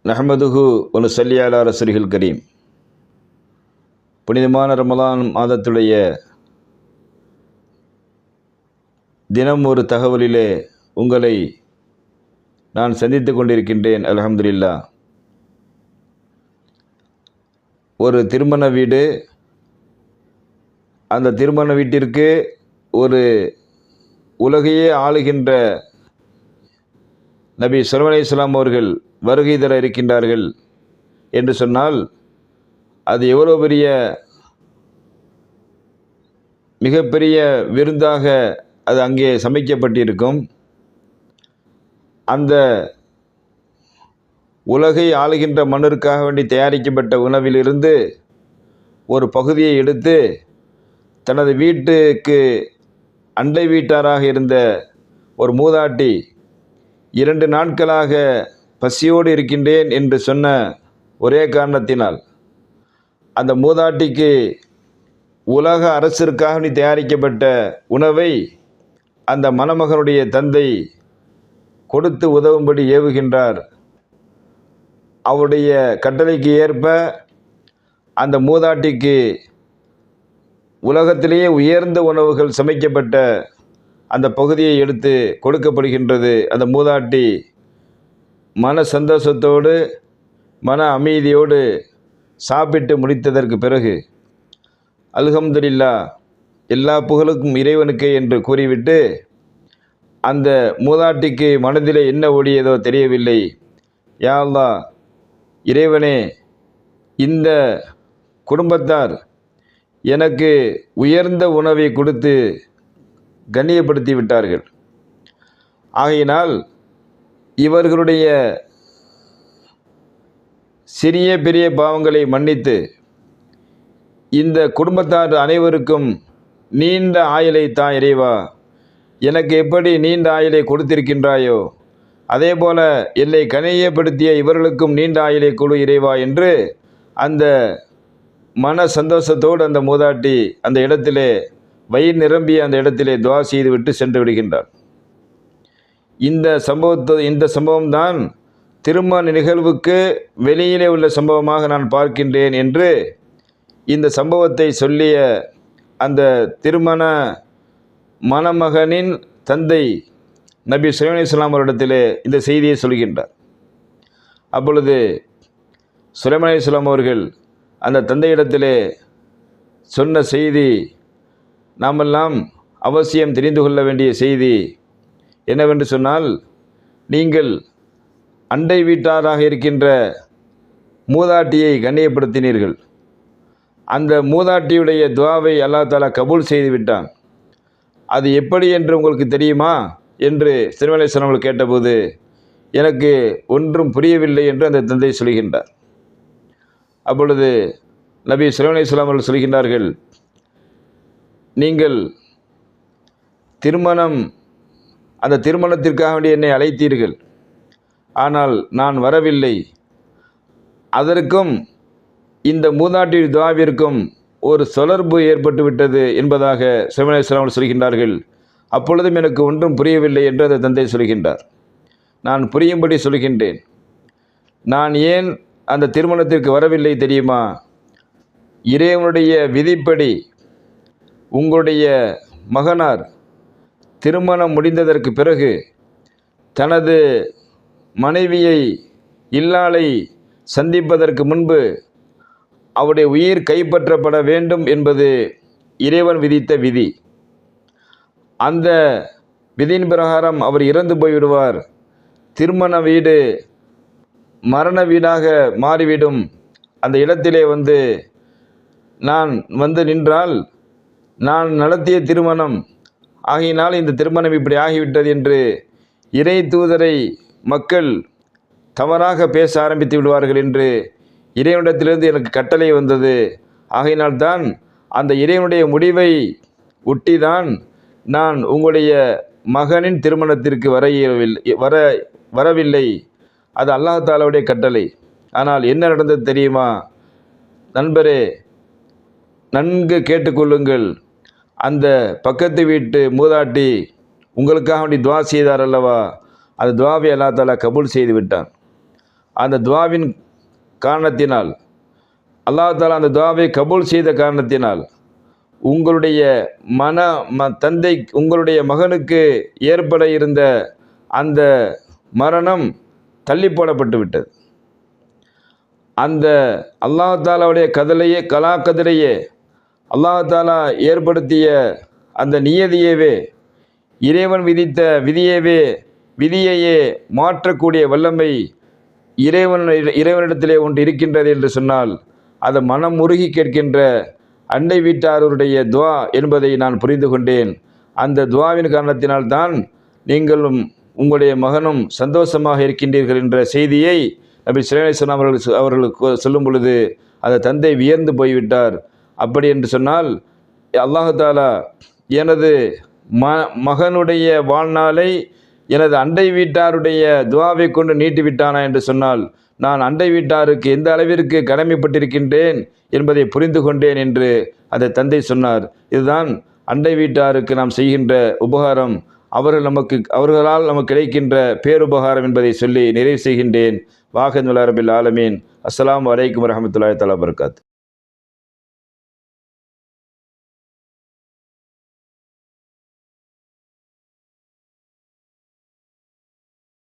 நஹ்மதுஹு வ நுஸல்லி அலா ரசூலில் கரீம். புனிதமான ரமலான் மாதத்துடைய தினம் ஒரு தகவலிலே உங்களை நான் சந்தித்து கொண்டிருக்கின்றேன். அல்ஹம்துலில்லாஹ். ஒரு திருமண வீடு, அந்த திருமண வீட்டிற்கு ஒரு உலகையே ஆளுகின்ற நபி ஸல்லல்லாஹு அலைஹி வஸல்லம் அவர்கள் வருகை தர இருக்கின்றார்கள் என்று சொன்னால் அது எவ்வளோ பெரிய மிகப்பெரிய விருந்தாக அது அங்கே சமைக்கப்பட்டிருக்கும். அந்த உலகை ஆளுகின்ற மன்னருக்காக வேண்டி தயாரிக்கப்பட்ட உணவிலிருந்து ஒரு பகுதியை எடுத்து தனது வீட்டுக்கு அண்டை வீட்டாராக இருந்த ஒரு மூதாட்டி 2 நாட்களாக பசியோடு இருக்கின்றேன் என்று சொன்ன ஒரே காரணத்தினால் அந்த மூதாட்டிக்கு உலக அரசிற்காக தயாரிக்கப்பட்ட உணவை அந்த மணமகனுடைய தந்தை கொடுத்து உதவும்படி ஏவுகின்றார். அவருடைய கட்டளைக்கு ஏற்ப அந்த மூதாட்டிக்கு உலகத்திலேயே உயர்ந்த உணவுகள் சமைக்கப்பட்ட அந்த பகுதியை எடுத்து கொடுக்கப்படுகின்றது. அந்த மூதாட்டி மன சந்தோஷத்தோடு மன அமைதியோடு சாப்பிட்டு முடித்ததற்கு பிறகு அல்ஹம்துலில்லாஹ், எல்லா புகழுக்கும் இறைவனுக்கே என்று கூறிவிட்டு அந்த மூதாட்டிக்கு மனதிலே என்ன ஓடியதோ தெரியவில்லை. யா அல்லாஹ், இறைவனே, இந்த குடும்பத்தார் எனக்கு உயர்ந்த உணவை கொடுத்து கண்ணியப்படுத்தி விட்டார்கள். ஆகையினால் இவர்களுடைய சிறிய பெரிய பாவங்களை மன்னித்து இந்த குடும்பத்தார் அனைவருக்கும் நீண்ட ஆயுளை தா இறைவா. எனக்கு எப்படி நீண்ட ஆயுளை கொடுத்திருக்கின்றாயோ அதே போல என்னை கண்ணியப்படுத்திய இவர்களுக்கும் நீண்ட ஆயுளை கொடு இறைவா என்று அந்த மன சந்தோஷத்தோடு அந்த மூதாட்டி அந்த இடத்திலே வயிறு நிரம்பிய அந்த இடத்திலே துவா செய்துவிட்டு சென்று விடுகின்றார். இந்த சம்பவம்தான் திருமண நிகழ்வுக்கு வெளியிலே உள்ள சம்பவமாக நான் பார்க்கின்றேன் என்று இந்த சம்பவத்தை சொல்லிய அந்த திருமண மணமகனின் தந்தை நபி ஸல்லல்லாஹு அலைஹி வஸல்லம் அவரிடத்திலே இந்த செய்தியை சொல்கின்றார். அப்பொழுது சுலைமான் அலைஹிஸ்ஸலாம் அவர்கள் அந்த தந்தையிடத்திலே சொன்ன செய்தி நாமெல்லாம் அவசியம் தெரிந்து கொள்ள வேண்டிய செய்தி என்னவென்று சொன்னால், நீங்கள் அண்டை வீட்டாராக இருக்கின்ற மூதாட்டியை கண்ணியப்படுத்தினீர்கள். அந்த மூதாட்டியுடைய துவாவை அல்லாஹ் தஆலா கபூல் செய்து விட்டான். அது எப்படி என்று உங்களுக்கு தெரியுமா என்று ஸல்லல்லாஹு அலைஹி வஸல்லம் அவர்கள் கேட்டபோது, எனக்கு ஒன்றும் புரியவில்லை என்று அந்த தந்தை சொல்கின்றார். அப்பொழுது நபி ஸல்லல்லாஹு அலைஹி வஸல்லம் அவர்கள் சொல்கின்றார்கள், நீங்கள் அந்த திருமணத்திற்காக வேண்டி என்னை அழைத்தீர்கள், ஆனால் நான் வரவில்லை. அதற்கும் இந்த மூதாட்டி துஆவிற்கும் ஒரு தொடர்பு ஏற்பட்டு விட்டது என்பதாக ஸல்லல்லாஹு அலைஹி வஸல்லம் சொல்கின்றார்கள். அப்பொழுதும் எனக்கு ஒன்றும் புரியவில்லை என்று அந்த தந்தை சொல்கின்றார். நான் புரியும்படி சொல்கின்றேன். நான் ஏன் அந்த திருமணத்திற்கு வரவில்லை தெரியுமா? இறைவனுடைய விதிப்படி உங்களுடைய மகனார் திருமணம் முடிந்ததற்கு பிறகு தனது மனைவியை இல்லாளை சந்திப்பதற்கு முன்பு அவருடைய உயிர் கைப்பற்றப்பட வேண்டும் என்பது இறைவன் விதித்த விதி. அந்த விதியின் பிரகாரம் அவர் இறந்து போய்விடுவார். திருமண வீடு மரண வீடாக மாறிவிடும். அந்த இடத்திலே நான் நின்றால் நான் நடத்திய திருமணம் ஆகினால் இந்த திருமணம் இப்படி ஆகிவிட்டது என்று இறை தூதரை மக்கள் தவறாக பேச ஆரம்பித்து விடுவார்கள் என்று இறைவனிடத்திலிருந்து எனக்கு கட்டளை வந்தது. ஆகையினால்தான் அந்த இறைவனுடைய முடிவை ஒட்டிதான் நான் உங்களுடைய மகனின் திருமணத்திற்கு வரவில்லை. அது அல்லாஹ் தஆலாவுடைய கட்டளை. ஆனால் என்ன நடந்தது தெரியுமா? நண்பரே, நன்கு கேட்டுக்கொள்ளுங்கள். அந்த பக்கத்து வீட்டு மூதாட்டி உங்களுக்காக வேண்டி துவா செய்தார் அல்லவா, அந்த துவாவை அல்லாஹ் தஆலா கபூல் செய்து விட்டான். அந்த துவாவின் காரணத்தினால், அல்லாஹ் தஆலா அந்த துவாவை கபூல் செய்த காரணத்தினால் உங்களுடைய தந்தை உங்களுடைய மகனுக்கு ஏற்பட இருந்த அந்த மரணம் தள்ளி போடப்பட்டு விட்டது. அந்த அல்லாஹ் தஆலாவுடைய கதிரையே அல்லாஹ் தஆலா ஏற்படுத்திய அந்த நியதியவே, இறைவன் விதித்த விதியையே மாற்றக்கூடிய வல்லமை இறைவனிடத்திலே ஒன்று இருக்கின்றது என்று சொன்னால், அதை மனம் உருகி கேட்கின்ற அண்டை வீட்டாருடைய துவா என்பதை நான் புரிந்து கொண்டேன். அந்த துவாவின் காரணத்தினால்தான் நீங்களும் உங்களுடைய மகனும் சந்தோஷமாக இருக்கின்றீர்கள் என்ற செய்தியை நபி ஸல்லல்லாஹு அலைஹி வஸல்லம் அவர்களுக்கு சொல்லும் பொழுது அந்த தந்தை வியந்து போய்விட்டார். அப்படி என்று சொன்னால் அல்லாஹ் தஆலா எனது மகனுடைய வாழ்நாளை எனது அண்டை வீட்டாருடைய துவாவை கொண்டு நீட்டிவிட்டானா என்று சொன்னால், நான் அண்டை வீட்டாருக்கு எந்த அளவிற்கு கடமைப்பட்டிருக்கின்றேன் என்பதை புரிந்து கொண்டேன் என்று அந்த தந்தை சொன்னார். இதுதான் அண்டை வீட்டாருக்கு நாம் செய்கின்ற உபகாரம், அவர்களால் நமக்கு கிடைக்கின்ற பேருபகாரம் என்பதை சொல்லி நிறைவு செய்கின்றேன். வாஹிதுல் ரபில் ஆலமீன். அஸ்ஸலாமு அலைக்கும் வரஹ்மத்துல்லாஹி தஆலா வபரகாத்துஹு.